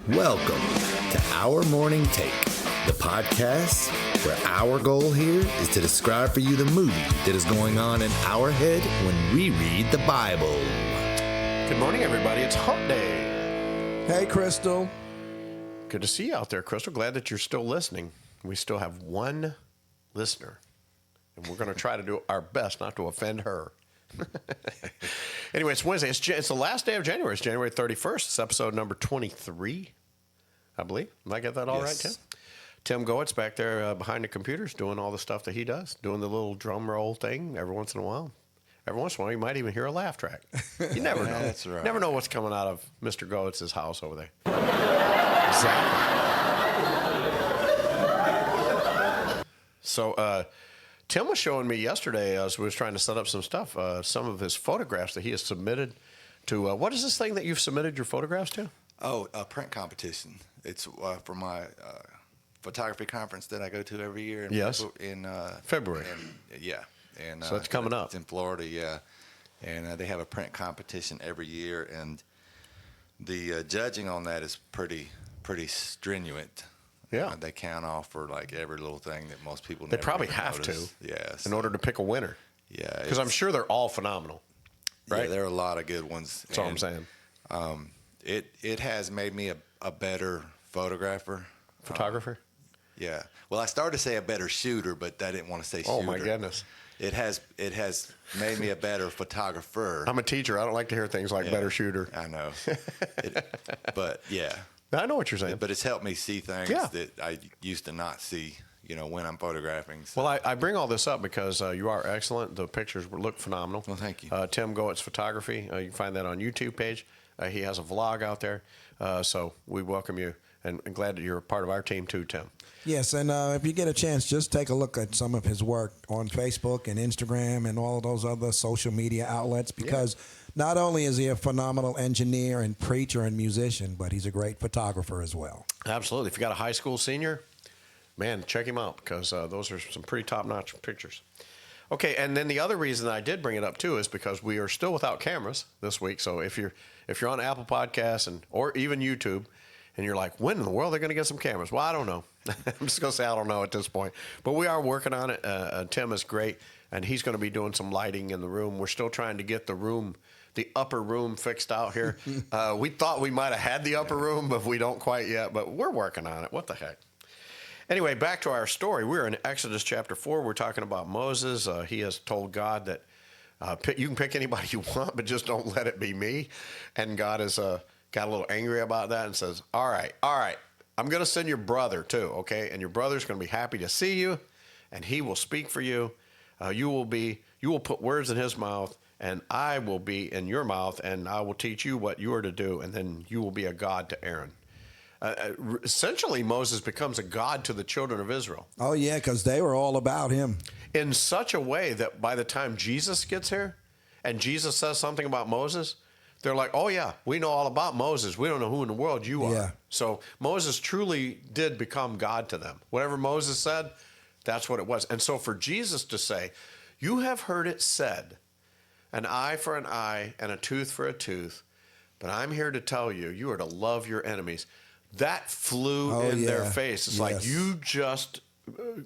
Welcome to Our Morning Take, the podcast where our goal here is to describe for you the movie that is going on in our head when we read the Bible. Good morning, everybody. It's Hump Day. Hey, Crystal. Good to see you out there, Crystal. Glad that you're still listening. We still have one listener, and we're going to try to do our best not to offend her. Anyway, it's Wednesday. It's the last day of January. It's January 31st. It's episode number 23, I believe. Did I get that all right, Tim? Tim Goetz back there behind the computers doing all the stuff that he does, doing the little drum roll thing every once in a while. Every once in a while, you might even hear a laugh track. You never know. That's right. Never know what's coming out of Mr. Goetz's house over there. Exactly. So, Tim was showing me yesterday as we was trying to set up some stuff, some of his photographs that he has submitted to, what is this thing that you've submitted your photographs to? Oh, a print competition. It's for my photography conference that I go to every year. In February. And so it's coming up. It's in Florida, yeah. And they have a print competition every year, and the judging on that is pretty strenuous. Yeah. They count off for like every little thing that most people They never probably even have notice. to. Yes. In order to pick a winner. Yeah. Because I'm sure they're all phenomenal. Right? Yeah, there are a lot of good ones. That's all I'm saying. It has made me a better photographer. Photographer? Yeah. Well, I started to say a better shooter, but I didn't want to say shooter. Oh, my goodness. It has made me a better photographer. I'm a teacher. I don't like to hear things like better shooter. I know. But, yeah. I know what you're saying. But it's helped me see things Yeah. that I used to not see, when I'm photographing. So. Well, I bring all this up because you are excellent. The pictures look phenomenal. Well, thank you. Tim Goetz Photography. You can find that on YouTube page. He has a vlog out there. So we welcome you and glad that you're a part of our team too, Tim. Yes, and if you get a chance, just take a look at some of his work on Facebook and Instagram and all of those other social media outlets because not only is he a phenomenal engineer and preacher and musician, but he's a great photographer as well. Absolutely. If you got a high school senior, man, check him out because those are some pretty top-notch pictures. Okay, and then the other reason I did bring it up too is because we are still without cameras this week. So if you're on Apple Podcasts or even YouTube, and you're like, when in the world are they going to get some cameras? Well, I don't know. I'm just going to say I don't know at this point. But we are working on it. Tim is great, and he's going to be doing some lighting in the room. We're still trying to get the upper room fixed out here. We thought we might have had the upper room, but we don't quite yet. But we're working on it. What the heck? Anyway, back to our story. We're in Exodus chapter 4. We're talking about Moses. He has told God that you can pick anybody you want, but just don't let it be me. And God has got a little angry about that and says, all right, I'm going to send your brother too, okay? And your brother's going to be happy to see you, and he will speak for you. You will put words in his mouth, and I will be in your mouth, and I will teach you what you are to do, and then you will be a God to Aaron. Essentially, Moses becomes a God to the children of Israel. Oh, yeah, because they were all about him. In such a way that by the time Jesus gets here, and Jesus says something about Moses, they're like, oh, yeah, we know all about Moses. We don't know who in the world you are. Yeah. So Moses truly did become God to them. Whatever Moses said, that's what it was. And so for Jesus to say, you have heard it said, an eye for an eye and a tooth for a tooth, but I'm here to tell you, you are to love your enemies. That flew in their face. It's like you just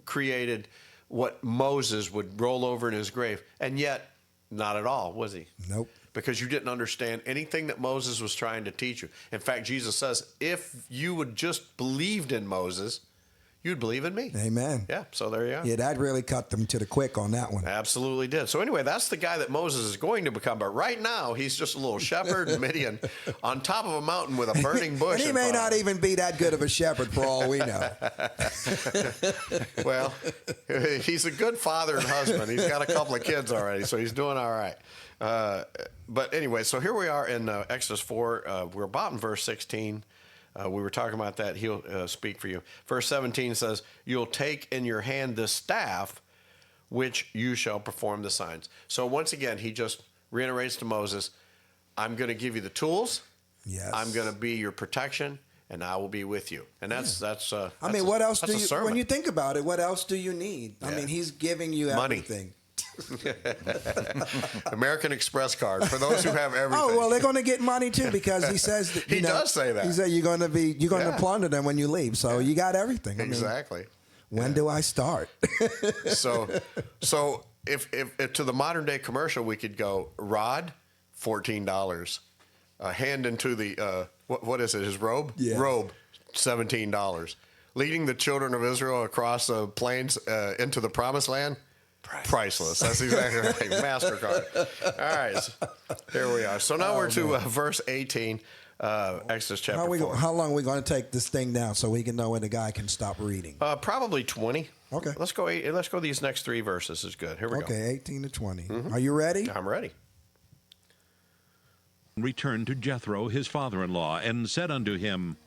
created what Moses would roll over in his grave. And yet, not at all, was he? Nope. Because you didn't understand anything that Moses was trying to teach you. In fact, Jesus says, if you would just believed in Moses, you'd believe in me. Amen. Yeah, so there you are. Yeah, that really cut them to the quick on that one. Absolutely did. So anyway, that's the guy that Moses is going to become. But right now, he's just a little shepherd in Midian on top of a mountain with a burning bush. And he may not even be that good of a shepherd for all we know. Well, he's a good father and husband. He's got a couple of kids already, so he's doing all right. But anyway, so here we are in Exodus 4. We're about in verse 16. We were talking about that. He'll speak for you. Verse 17 says, you'll take in your hand this staff, which you shall perform the signs. So once again, he just reiterates to Moses, I'm going to give you the tools. Yes. I'm going to be your protection, and I will be with you. And that's what else do you, sermon. when you think about it, what else do you need? I Yeah. mean, he's giving you Money. everything. American Express card for those who have everything. Oh well, they're going to get money too because he says that, He does say that. He said you're going to Yeah. plunder them when you leave, so you got everything. I mean, Exactly. when do I start? So if to the modern day commercial we could go, rod, $14, hand into the what is it, his robe? Yeah. Robe, $17. Leading the children of Israel across the plains into the promised land, priceless. That's exactly right. MasterCard. All right, so here we are. So now we're to verse 18, Exodus chapter 4. How long are we going to take this thing down so we can know when the guy can stop reading? Probably 20. Okay. Let's go. Let's go. These next 3 verses is good. Here we go. Okay, 18 to 20. Are you ready? I'm ready. Returned to Jethro his father-in-law, and said unto him,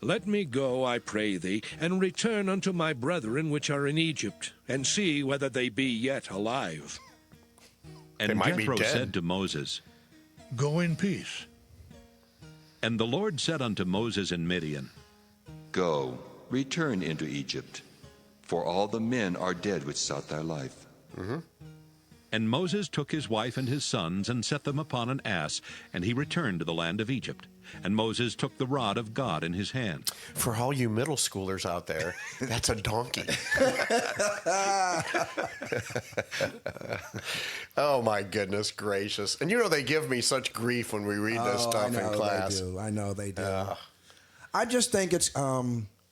Let me go, I pray thee, and return unto my brethren which are in Egypt, and see whether they be yet alive. They And might be Jethro dead. said to Moses, Go in peace. And the Lord said unto Moses in Midian, Go, return into Egypt, for all the men are dead which sought thy life. And Moses took his wife and his sons, and set them upon an ass, and he returned to the land of Egypt. And Moses took the rod of God in his hand. For all you middle schoolers out there, that's a donkey. Oh, my goodness gracious. And you know, they give me such grief when we read this stuff in class. I know they do. I just think it's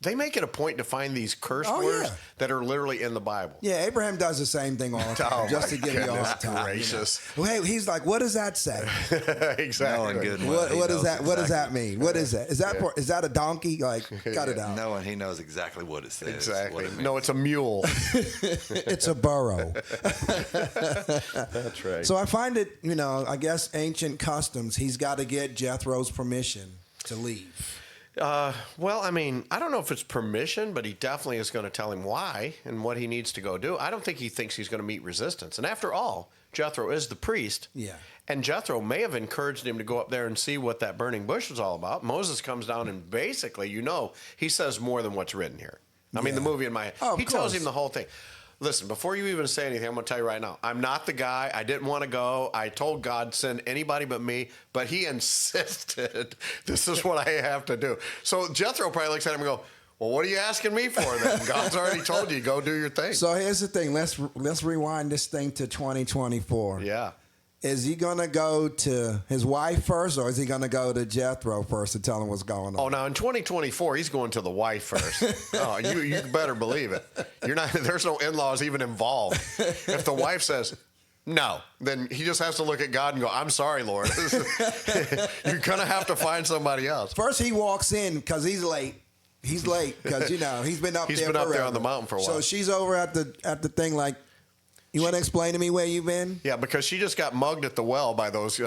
They make it a point to find these curse Oh, words yeah. that are literally in the Bible. yeah. Abraham does the same thing all the time, Oh, just my to give you all the goodness time. gracious. You know? Well, hey, he's like, what does that say? Exactly. Knowing good and well, he What does knows that? What does that exactly- mean? What is that? Is that is that a donkey? Like, cut it out. Knowing he knows exactly what it says. Exactly. What it No, it's a mule. It's a burrow. That's right. So I find it, I guess ancient customs. He's got to get Jethro's permission to leave. Well, I mean, I don't know if it's permission, but he definitely is going to tell him why and what he needs to go do. I don't think he thinks he's going to meet resistance. And after all, Jethro is the priest. Yeah. And Jethro may have encouraged him to go up there and see what that burning bush was all about. Moses comes down and basically, he says more than what's written here. I mean, the movie in my head. Oh, of he tells course. him the whole thing. Listen, before you even say anything, I'm going to tell you right now, I'm not the guy. I didn't want to go. I told God, send anybody but me, but he insisted this is what I have to do. So Jethro probably looks at him and go, well, what are you asking me for then? God's already told you, go do your thing. So here's the thing. Let's rewind this thing to 2024. Yeah. Is he going to go to his wife first, or is he going to go to Jethro first to tell him what's going on? Oh, now in 2024, he's going to the wife first. Oh, you better believe it. There's no in-laws even involved. If the wife says no, then he just has to look at God and go, I'm sorry, Lord. You're going to have to find somebody else. First, he walks in because he's late. He's late because he's been up He's there. been up there forever. on the mountain for a while. So she's over at the thing like, you want to explain to me where you've been? Yeah, because she just got mugged at the well by those.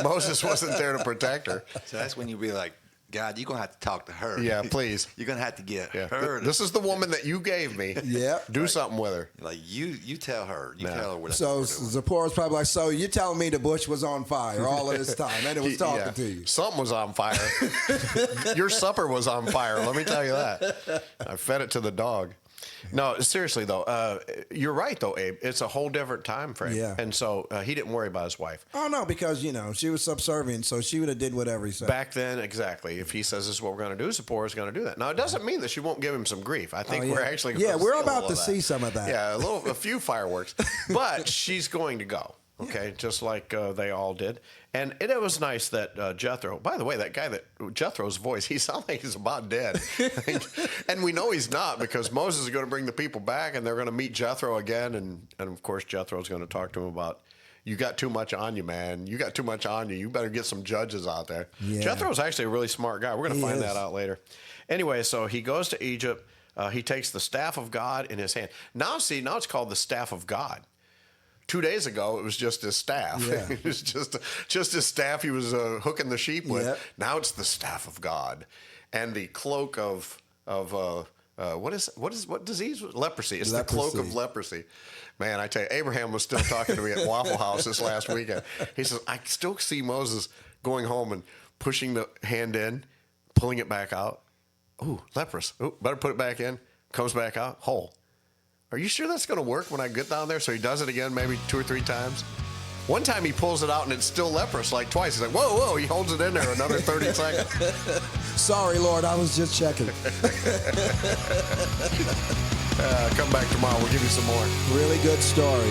Moses wasn't there to protect her. So that's when you be like, God, you're going to have to talk to her. Yeah, please. You're going to have to get Yeah. her. This is the woman that you gave me. Yeah. Do something with her. Like, you tell her. You Nah. tell her what So to do. Zipporah's probably like, so you're telling me the bush was on fire all of this time, and it was talking Yeah. to you. Something was on fire. Your supper was on fire. Let me tell you that. I fed it to the dog. No, seriously though, you're right though, Abe. It's a whole different time frame. Yeah. And so he didn't worry about his wife. Oh no, because she was subservient, so she would have did whatever he said. Back then, exactly. If he says this is what we're going to do, Zipporah's going to do that. Now, it doesn't mean that she won't give him some grief. I think Oh, yeah. we're actually Yeah, going to we're see a about little to of see some of that. Yeah, a few fireworks, but she's going to go. Okay, just like they all did. And it was nice that Jethro, by the way, that guy Jethro's voice, he sounds like he's about dead. And we know he's not because Moses is going to bring the people back and they're going to meet Jethro again. And of course, Jethro's going to talk to him about, you got too much on you, man. You got too much on you. You better get some judges out there. Yeah. Jethro's actually a really smart guy. We're going to find is. that out later. Anyway, so he goes to Egypt. He takes the staff of God in his hand. Now it's called the staff of God. 2 days ago, it was just his staff. Yeah. It was just his staff he was hooking the sheep with. Yep. Now it's the staff of God, and the cloak of what disease? Leprosy. It's the cloak of leprosy. Man, I tell you, Abraham was still talking to me at Waffle House this last weekend. He says, I still see Moses going home and pushing the hand in, pulling it back out. Ooh, leprous. Ooh, better put it back in. Comes back out, whole. are you sure that's going to work when I get down there? So he does it again, maybe 2 or 3 times. One time he pulls it out and it's still leprous, like twice. He's like, whoa, whoa. He holds it in there another 30 seconds. Sorry, Lord, I was just checking. Come back tomorrow. We'll give you some more. Really good story.